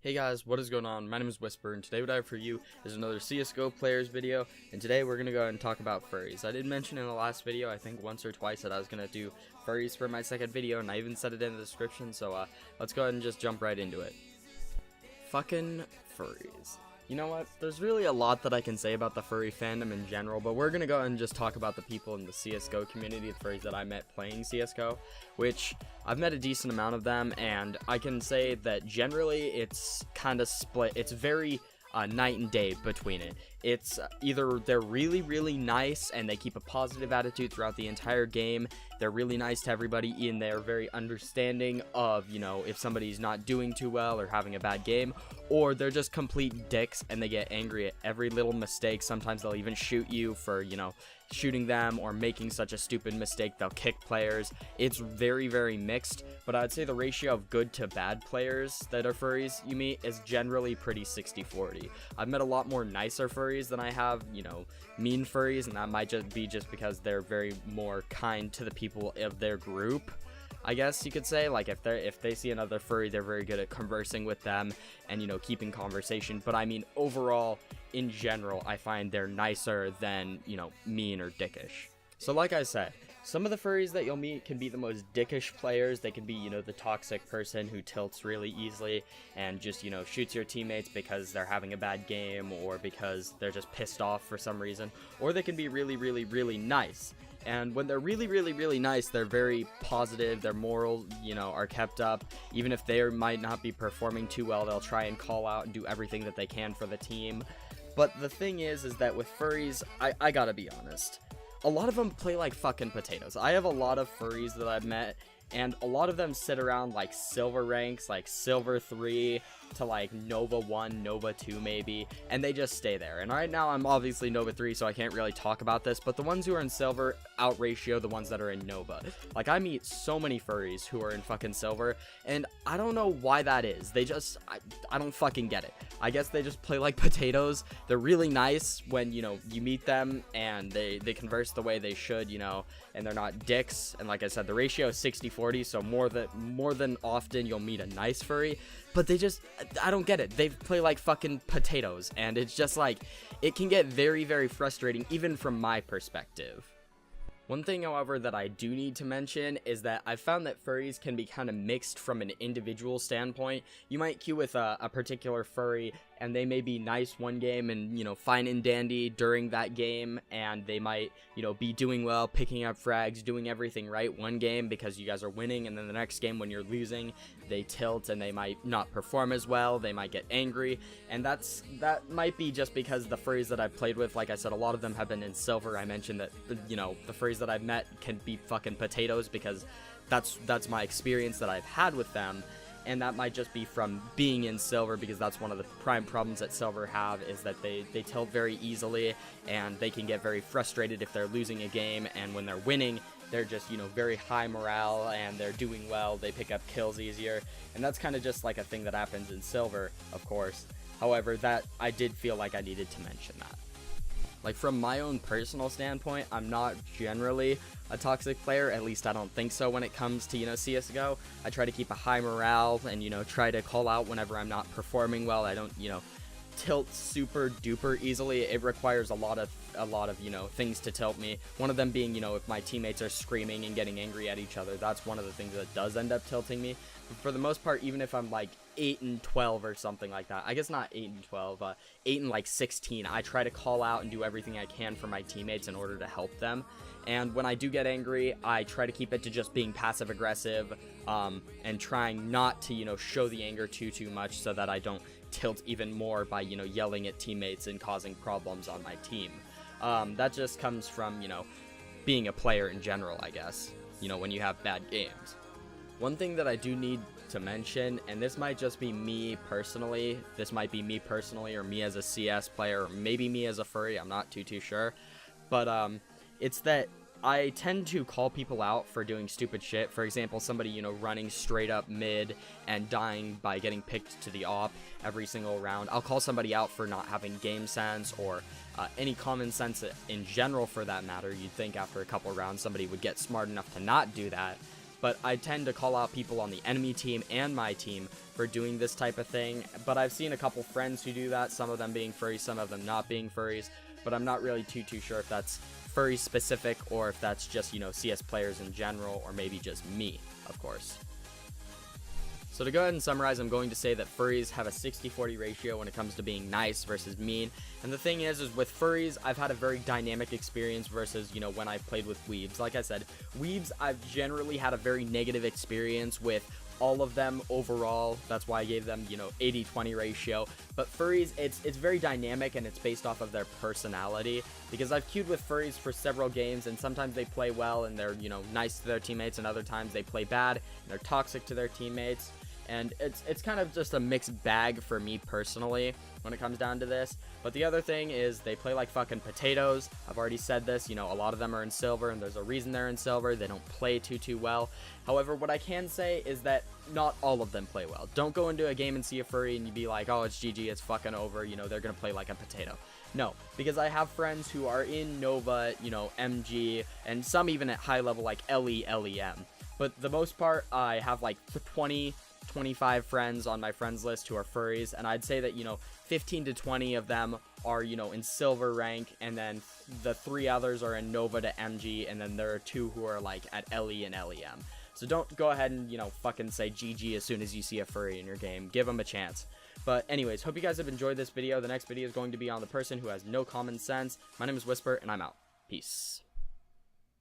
Hey guys, what is going on? My name is Whisper, and today what I have for you is another CSGO players video, and today we're going to go ahead and talk about furries. I did mention in the last video, I think once or twice, that I was going to do furries for my second video, and I even said it in the description, so let's go ahead and just jump right into it. Fucking furries. You know what, there's really a lot that I can say about the furry fandom in general, but we're going to go ahead and just talk about the people in the CSGO community, the furries that I met playing CSGO, which I've met a decent amount of them, and I can say that generally it's kind of split. It's very night and day between it. It's either they're really, really nice and they keep a positive attitude throughout the entire game. They're really nice to everybody and they're very understanding of, you know, if somebody's not doing too well or having a bad game, or they're just complete dicks and they get angry at every little mistake. Sometimes they'll even shoot you for, you know, shooting them or making such a stupid mistake. They'll kick players. It's very, very mixed, but I'd say the ratio of good to bad players that are furries you meet is generally pretty 60-40. I've met a lot more nicer furries than I have, you know, mean furries, and that might just be because they're very more kind to the people of their group, I guess you could say. Like if they see another furry, they're very good at conversing with them and, you know, keeping conversation. But I mean, overall, in general, I find they're nicer than, you know, mean or dickish. So like I said, some of the furries that you'll meet can be the most dickish players. They can be, you know, the toxic person who tilts really easily and just, you know, shoots your teammates because they're having a bad game or because they're just pissed off for some reason. Or they can be really, really, really nice. And when they're really, really, really nice, they're very positive, their morals, you know, are kept up. Even if they might not be performing too well, they'll try and call out and do everything that they can for the team. But the thing is that with furries, I gotta be honest, a lot of them play like fucking potatoes. I have a lot of furries that I've met, and a lot of them sit around like silver ranks, like silver 3 to like Nova 1, Nova 2 maybe, and they just stay there. And right now I'm obviously Nova 3, so I can't really talk about this, but the ones who are in silver out ratio the ones that are in Nova. Like, I meet so many furries who are in fucking silver, and I don't know why that is. They just, I don't fucking get it. I guess they just play like potatoes. They're really nice when, you know, you meet them and they converse the way they should, you know, and they're not dicks. And like I said, the ratio is 60-40, so more than often you'll meet a nice furry, but they just, I don't get it. They play like fucking potatoes, and it's just like, it can get very, very frustrating, even from my perspective. One thing, however, that I do need to mention is that I've found that furries can be kind of mixed from an individual standpoint. You might queue with a particular furry, and they may be nice one game and, you know, fine and dandy during that game, and they might, you know, be doing well, picking up frags, doing everything right one game because you guys are winning, and then the next game when you're losing, they tilt and they might not perform as well, they might get angry, and that might be just because the furries that I've played with, like I said, a lot of them have been in silver. I mentioned that, you know, the furries that I've met can be fucking potatoes because that's my experience that I've had with them. And that might just be from being in silver, because that's one of the prime problems that silver have, is that they tilt very easily and they can get very frustrated if they're losing a game, and when they're winning, they're just, you know, very high morale and they're doing well, they pick up kills easier, and that's kind of just like a thing that happens in silver, of course. However, that I did feel like I needed to mention that. Like, from my own personal standpoint, I'm not generally a toxic player, at least I don't think so when it comes to, you know, CSGO. I try to keep a high morale and, you know, try to call out whenever I'm not performing well. I don't, you know, tilt super duper easily. It requires a lot of, you know, things to tilt me. One of them being, you know, if my teammates are screaming and getting angry at each other, that's one of the things that does end up tilting me. But for the most part, even if I'm like 8 and 12 or something like that, I guess not 8 and 12, 8 and like 16, I try to call out and do everything I can for my teammates in order to help them. And when I do get angry, I try to keep it to just being passive aggressive, and trying not to, you know, show the anger too much, so that I don't tilt even more by, you know, yelling at teammates and causing problems on my team. That just comes from, you know, being a player in general, I guess, you know, when you have bad games. One thing that I do need to mention, and this might just be me personally, or me as a CS player, or maybe me as a furry, I'm not too sure, but it's that I tend to call people out for doing stupid shit. For example, somebody, you know, running straight up mid and dying by getting picked to the op every single round. I'll call somebody out for not having game sense, or any common sense in general for that matter. You'd think after a couple rounds somebody would get smart enough to not do that. but I tend to call out people on the enemy team and my team for doing this type of thing. But I've seen a couple friends who do that, some of them being furries, some of them not being furries, but I'm not really too sure if that's furry specific or if that's just, you know, CS players in general, or maybe just me, of course. So to go ahead and summarize, I'm going to say that furries have a 60-40 ratio when it comes to being nice versus mean. And the thing is with furries, I've had a very dynamic experience versus, you know, when I've played with weebs. Like I said, weebs, I've generally had a very negative experience with all of them overall. That's why I gave them, you know, 80-20 ratio. But furries, it's very dynamic, and it's based off of their personality, because I've queued with furries for several games, and sometimes they play well and they're, you know, nice to their teammates, and other times they play bad and they're toxic to their teammates. And it's kind of just a mixed bag for me personally when it comes down to this. But the other thing is they play like fucking potatoes. I've already said this, you know, a lot of them are in silver, and there's a reason they're in silver. They don't play too well. However, what I can say is that not all of them play well. Don't go into a game and see a furry and you be like, oh, it's GG, it's fucking over, you know, they're gonna play like a potato. No, because I have friends who are in Nova, you know, MG, and some even at high level like LE, LEM. But the most part, I have like 25 friends on my friends list who are furries, and I'd say that, you know, 15 to 20 of them are, you know, in silver rank, and then the 3 others are in Nova to MG, and then there are 2 who are like at LE and LEM. So don't go ahead and, you know, fucking say GG as soon as you see a furry in your game. Give them a chance. But anyways, hope you guys have enjoyed this video. The next video is going to be on the person who has no common sense. My name is Whisper, and I'm out. Peace.